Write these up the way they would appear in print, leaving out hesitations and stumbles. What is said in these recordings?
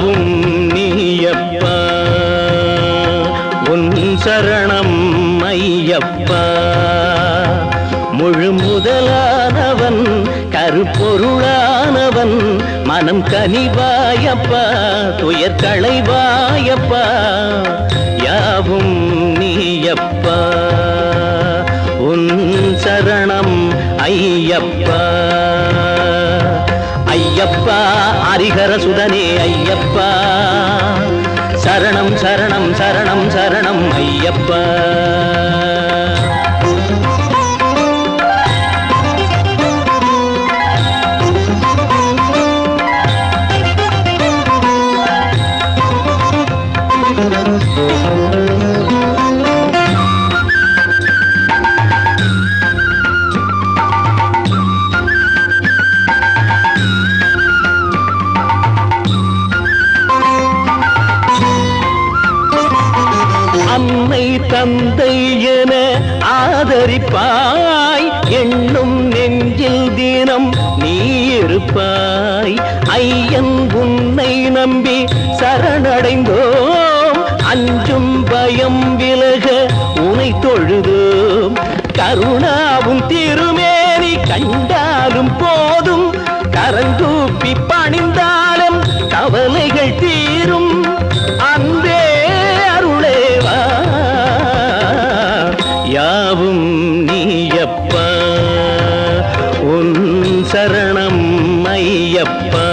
யாவும் நீயப்பா உன் சரணம் ஐயப்பா. முழு முதலானவன் கருப்பொருளானவன் மனம் கனிவாயப்பா துயர் களைவாயப்பா. யாவும் நீயப்பா உன் சரணம் ஐயப்பா. ஐயப்பா ஹரிஹர சுதனே ஐயப்பா சரணம் சரணம் சரணம் சரணம் ஐயப்பா. அன்னை தந்தை என ஆதரிப்பாய் எண்ணும் நெஞ்சில் தினம் நீ இருப்பாய். ஐயன் உன்னை நம்பி சரணடைந்தோம் அஞ்சும் பயம் விலக உனை தொழுதோம். கருணாவும் திருமேனி கண்டாலும் போதும் கரங்கூப்பி பணிந்தாலும் கவலைகள் தீரும். அன்பே அருளேவா யாவும் நீயப்பா உன் சரணம் ஐயப்பா.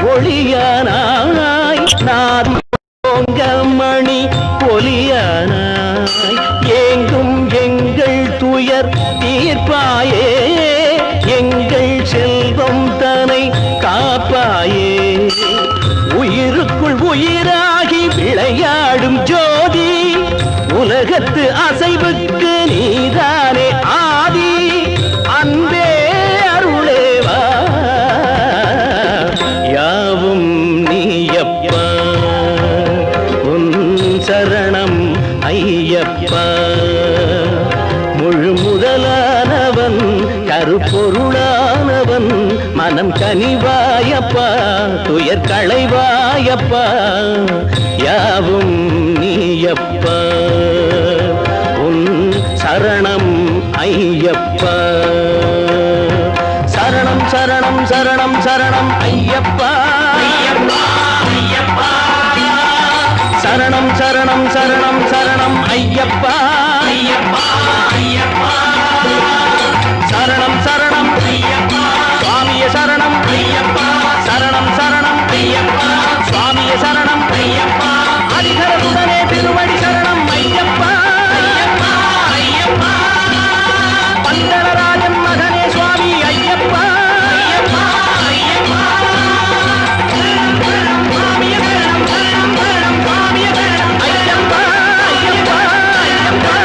ஒளியானாய் நாதமணி பொலியானாய் ஏங்கும் எங்கள் துயர் தீர்ப்பாயே எங்கள் செல்வம் தனை காப்பாயே. உயிருக்குள் உயிராகி விளையாடும் ஜோதி உலகத்து அசைவுக்கு நீதானே ஆதி. அன்பே அருளேவா யாவும் நீயப்பா உன் சரணம் ஐயப்பா. முழு முதலானவன் கருப்பொருளானவன் மனம் கனிவாயப்பா துயர் களைவாயப்பா. யாவும் நீயப்பா உன் சரணம் ஐயப்பா. சரணம் சரணம் சரணம் சரணம் ஐயப்பா ஐயப்பா. சரணம் சரணம் சரணம் சரணம் ஐயப்பா ஐயப்பா ஐயப்பா. சரணம் சரணம் ஐயப்பா சுவாமிய சரணம் ஐயப்பா. சரணம் சரணம் ஐயப்பா சுவாமிய சரணம் ஐயப்பா. ஹரிஹரசுதனே திருவடி சரணம் ஐயப்பா ஐயப்பா ஐயப்பா. பந்தளராஜன் மகனே சுவாமி ஐயப்பா ஐயப்பா ஐயப்பா. சுவாமிய சரணம் சரணம் சரணம் சுவாமிய சரணம் ஐயப்பா ஐயப்பா ஐயப்பா ஐயப்பா.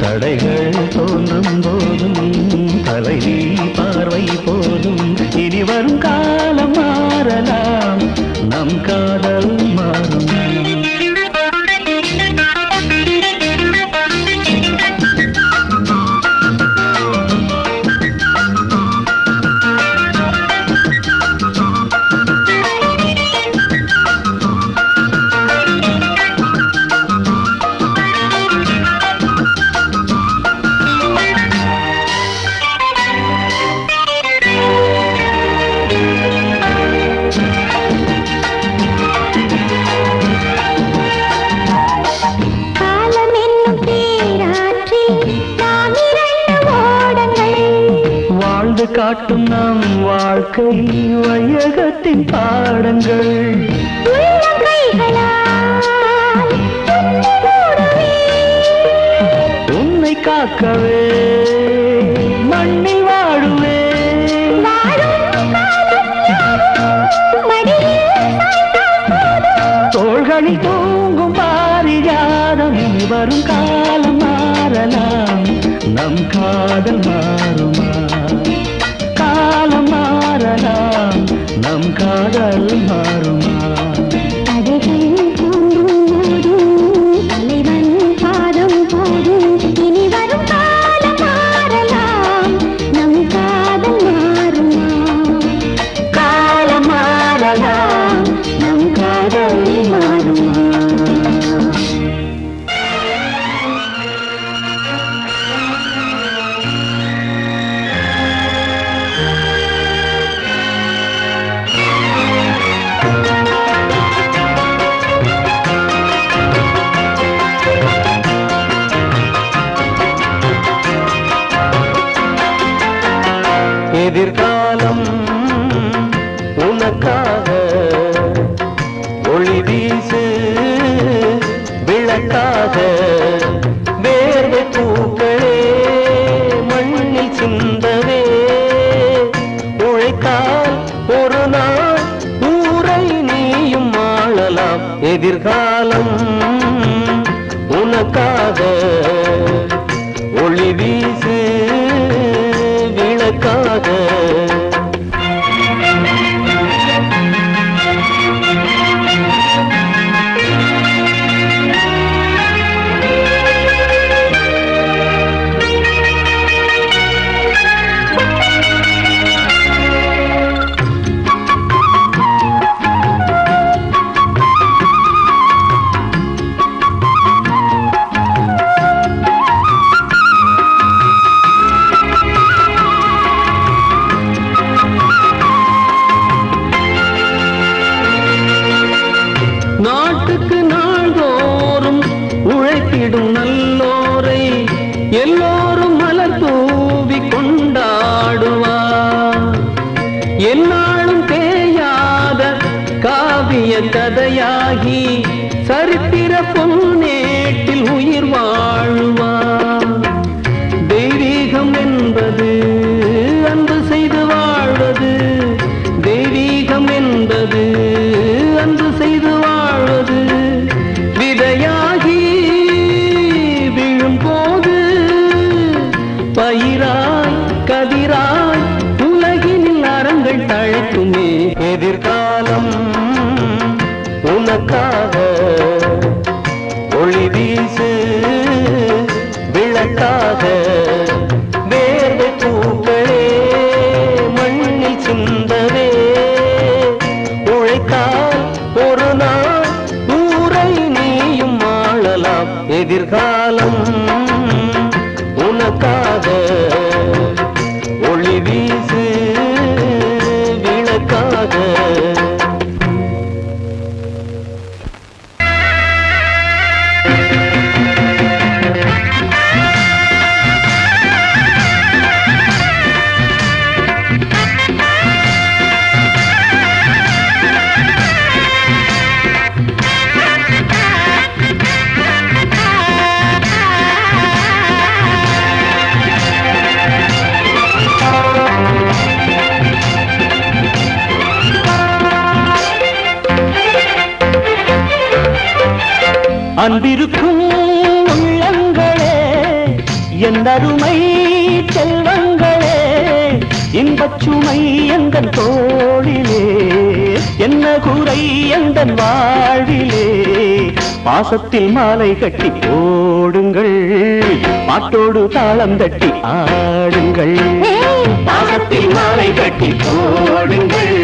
தடைகள் தோன்றும் போதும் தலைவி பார்வை போதும் இனி வரும் காலம் மாறலாம் நம் காதல் மாறும். காட்டும் நம் வாழ்க்கை வையகத்தின் பாடங்கள். உன்னை காக்கவே மண்ணில் வாழுவே தோள்களில் தூங்கும் பாரிஜாதம். வரும் காலம் மாறலாம், நம் காதல் மாறுமா? காலம் மாறலாம், நம் காதல் மாறுமா? எதிர்காலம் உனக்காக ஒளி வீசு விளக்காக. வேர்வை பூக்களே மண்ணில் சிந்தவே உழைத்தால் ஒரு நாள் ஊரை நீயும் ஆளலாம். எதிர்காலம் உனக்காக ஒளி வீசு விளக்காக. நாட்டுக்கு நாள்தோறும் உழைத்திடும் நல்லோரை எல்லோரும் மலர் தூவி கொண்டாடுவார். என்னாலும் தேயாத காவிய கதையாகி சரித்திர பொன்னேட்டில் உயிர் வாழ்வார். தெய்வீகம் என்பது அன்பு செய்து வாழ்வது, தெய்வீகம் என்பது அன்பு செய்து வாழ்வது. விதையாகி விழும் போது பயிராய் கதிராய் உலகினில் அறங்கள் தழைக்குமே. எதிர்காலம் உனக்காக ஒளி வீசு விளக்காக. வேர்வை பூக்களே மண்ணில் சிந்தவே உழைத்தால் ஒரு நாள் ஊரை நீயும் ஆளலாம். எதிர்காலம் உனக்காக ஒளி வீசு விளக்காக. அன்பிருக்கும் உள்ளங்களே என் அருமை செல்வங்களே, இன்பச்சுமை எந்தன் தோளிலே என்ன குறை எந்தன் வாழ்விலே. பாசத்தில் மாலை கட்டி போடுங்கள், பாட்டோடு தாளம் தட்டி ஆடுங்கள். பாசத்தில் மாலை கட்டி போடுங்கள்,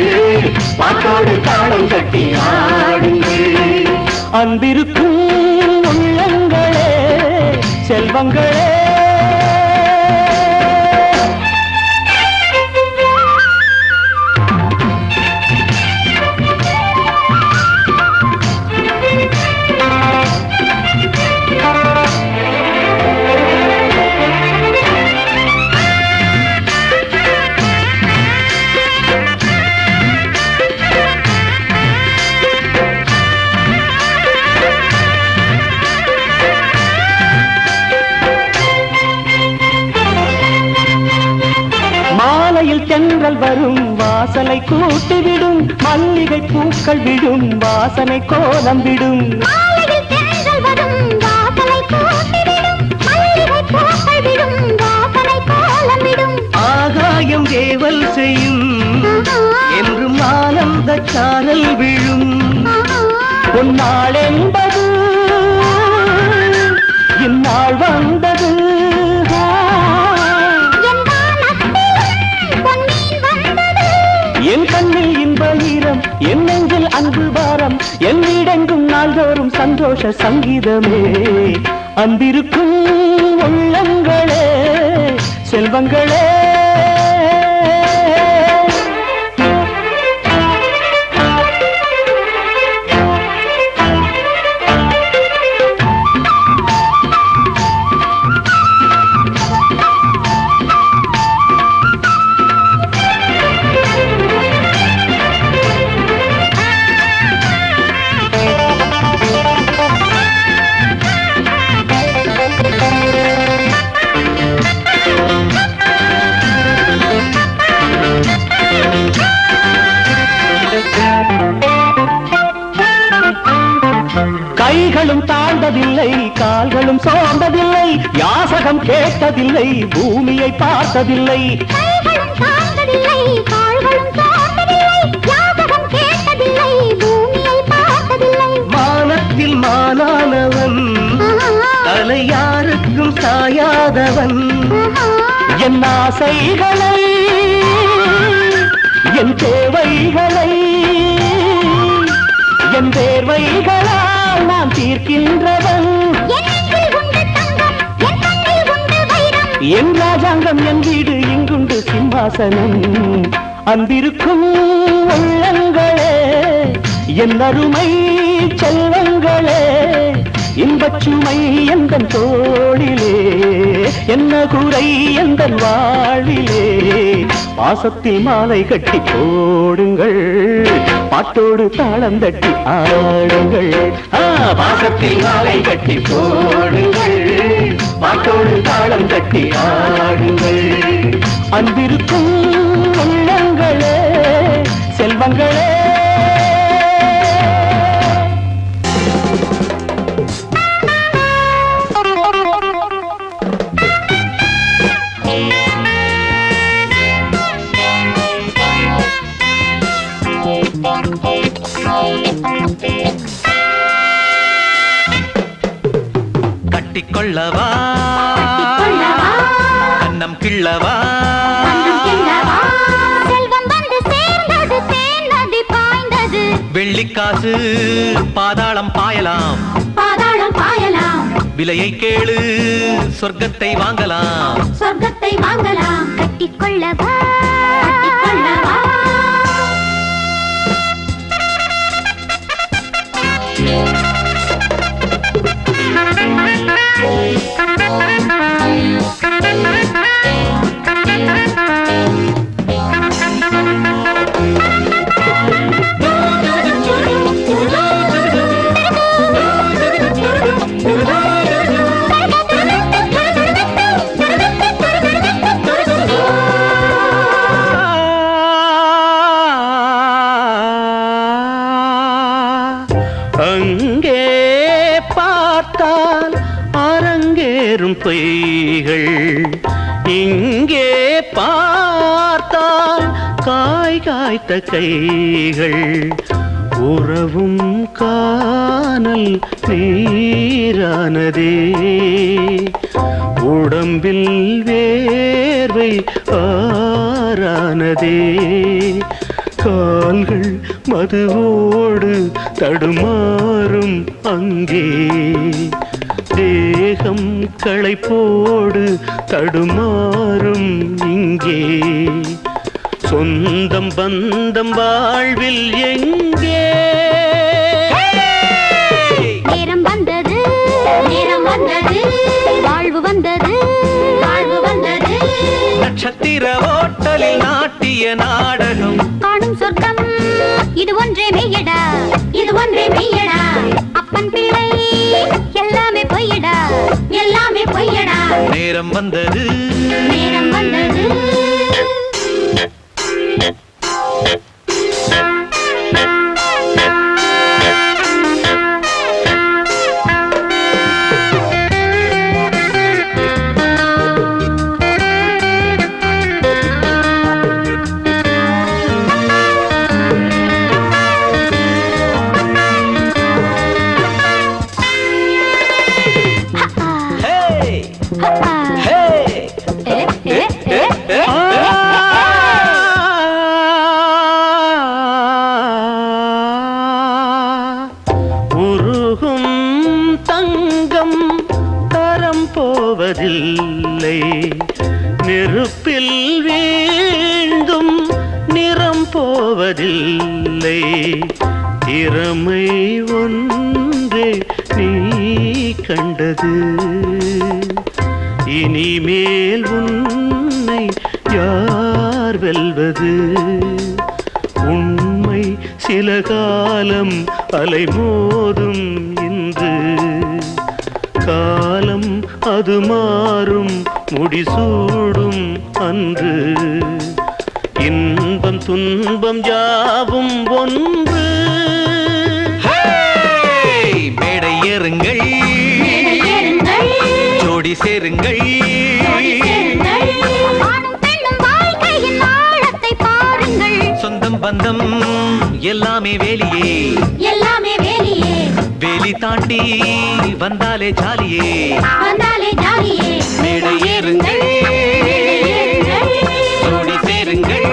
பாட்டோடு தாளம் தட்டி ஆடுங்கள். அன்பிருக்கும் உள்ளங்களே செல்வங்களே. தென்றல் வரும் வாசலை கூட்டிவிடும் மல்லிகை பூக்கள் விடும் வாசனை கோலம் விடும் மாலையில் தென்றல் வரும் வாசலை கூட்டிவிடும் மல்லிகை பூக்கள் விடும் வாசனை கோலம் விடும் ஆகாயம் ஏவல் செய்யும் என்றும் ஆனந்த சாரல் விழும் பொன்னாள் என்பது இந்நாள் வந்தது என் கண்ணில் இன்ப ஈரம் என் நெஞ்சில் அன்பு பாரம் என் வீடெங்கும் நாள்தோறும் சந்தோஷ சங்கீதமே அன்பிருக்கும் உள்ளங்களே செல்வங்களே கைகளும் தாழ்ந்ததில்லை கால்களும் சோர்ந்ததில்லை யாசகம் கேட்டதில்லை பூமியை பார்த்ததில்லை கைகளும் தாழ்ந்ததில்லை கால்களும் சோர்ந்ததில்லை யாசகம் கேட்டதில்லை பூமியை பார்த்ததில்லை மானத்தில் மானானவன் தலை யாருக்கும் சாயாதவன் என் ஆசைகளை என் தேவைகளை என் தேர்வைகளால் நான் தீர்க்கின்றவன் என் ராஜாங்கம் என் வீடு இங்குண்டு சிம்மாசனம் அன்பிருக்கும் உள்ளங்களே என் அருமை செல்வங்களே இன்பச்சுமை எந்தன் தோளிலே என்ன குறை எந்தன் வாழிலே பாசத்தில் மாலை கட்டி போடுங்கள் பாட்டோடு தாளம் தட்டி ஆடுங்கள் பாசத்தில் மாலை கட்டி போடுங்கள் பாட்டோடு தாளம் தட்டி ஆடுங்கள் அன்பிருக்கும் உள்ளங்களே செல்வங்களே கட்டிக்கொள்ளவா கண்ணம் கிள்ளவா செல்வம் வந்து சேர்ந்தது தேனதி பாய்ந்தது வெள்ளிக்காசு பாதாளம் பாயலாம் பாதாளம் பாயலாம் விலையை கேளு சொர்க்கத்தை வாங்கலாம் சொர்க்கத்தை வாங்கலாம் கட்டிக்கொள்ளவா கட்டிக்கொள்ளவா அங்கே பார்த்தால் அரங்கேறும் பொய்கள் இங்கே பார்த்தால் காய் காய்த்த கைகள் உறவும் காணல் நீரானதே உடம்பில் வேர்வை ஆறானதே கால்கள் மதுவோடு தடுமாறும் அங்கே தேகம் களைப்போடு தடுமாறும் இங்கே சொந்தம் பந்தம் வாழ்வில் எங்கே நேரம் வந்தது வாழ்வு வந்தது நட்சத்திர ஓட்டலில் நாட்டிய நாடகம் காணும் சொர்க்கம் இது ஒன்றே மெய்யடா அப்பன் பிள்ளை எல்லாமே பொய்யடா நேரம் வந்தது தங்கம் தரம் போவதில்லை, நெருப்பில் வீழ்ந்தும் நிறம் போவதில்லை. திறமை ஒன்றே நீ கண்டது, இனிமேல் உன்னை யார் வெல்வது? உண்மை சில காலம் அலைமோதும் இன்று, காலம் அது மாறும் முடிசூடும் அன்று. இன்பம் துன்பம் யாவும் ஒன்று. மேடை ஏறுங்கள், ஜோடி சேருங்கள், சொந்தம் பந்தம் எல்லாமே வேலியே, எல்லாமே வேலியே. வேலி தாண்டி வந்தாலே ஜாலியே, வந்தாலே ஜாலியே. மேடை ஏறுங்கள், ஜோடி சேருங்கள்.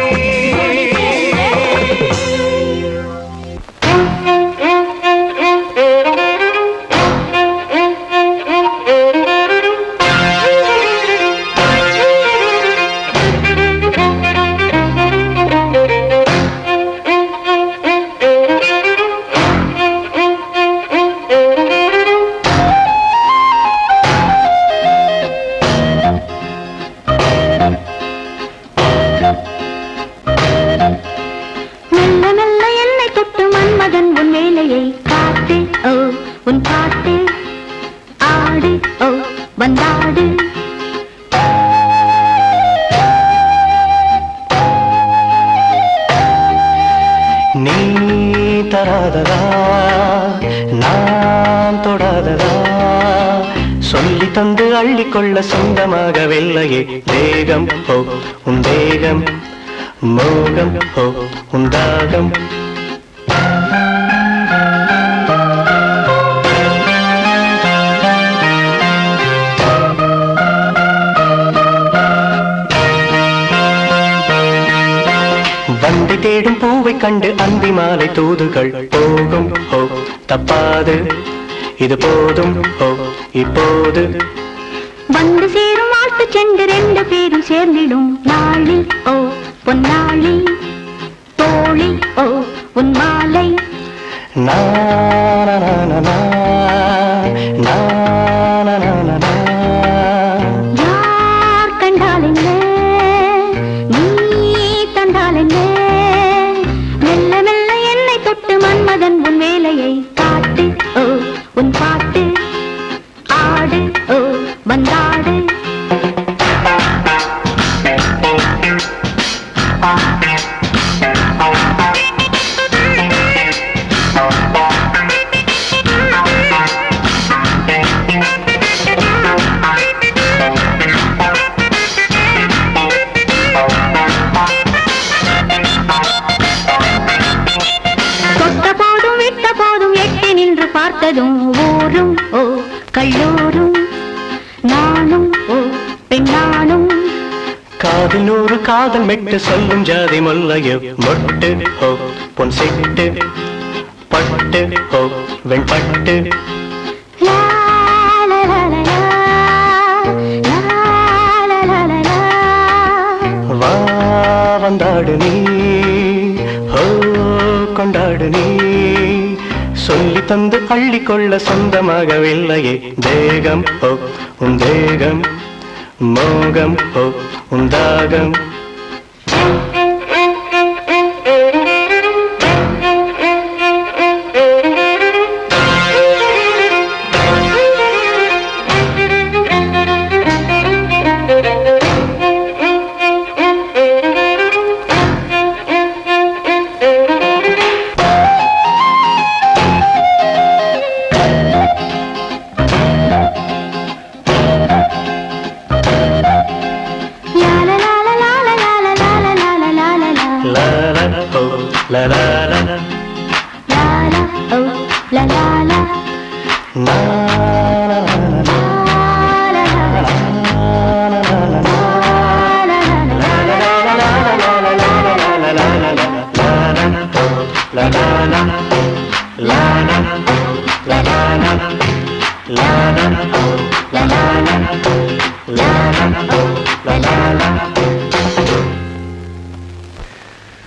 உன் பாட்டு ஆடு ஓ வந்தாடு. நீ தராததா நான் தொடாததா, சொல்லி தந்து அள்ளிக்கொள்ள சொந்தமாகவில்லையே. தேகம் ஓ உன் தேகம், மோகம் ஓ உன் தாகம். வந்தை தேடும் பூவை கண்டு அந்தி மாலை தூதுகள் போகும் ஓ தப்பாது, இது போதும் ஓ இப்போது. வந்து சேரும் வாழ்த்து சென்று ரெண்டு பேரும் சேர்ந்திடும் நாளி ஓ பொன்னாளி, தோழி ஓ உன் மாலை. யார் கண்டால் என்ன, நீ தந்தால் என்ன, மெல்ல மெல்ல என்னை தொட்டு மன்மதன் உன் வேலையை காட்டு ஓ உன் பாட்டு ஆடு ஓ வந்தாடு. பார்த்ததும் ஊரும் ஓ கல்லூரும், நானும் ஓ பெண்ணானும். காதில் நூறு காதல் மெட்டு சொல்லும் ஜாதி முல்லைய மொட்டு ஓ பொன் சிட்டு, பட்டு ஓ வெண்பட்டு. வா வந்தாடு நீ ஓ கொண்டாடு நீ, சொல்லி தந்து அள்ளிக்கொள்ள சொந்தமாகவில்லையே. தேகம் ஓ உன் தேகம், மோகம் ஓ உன் தாகம். La la la la.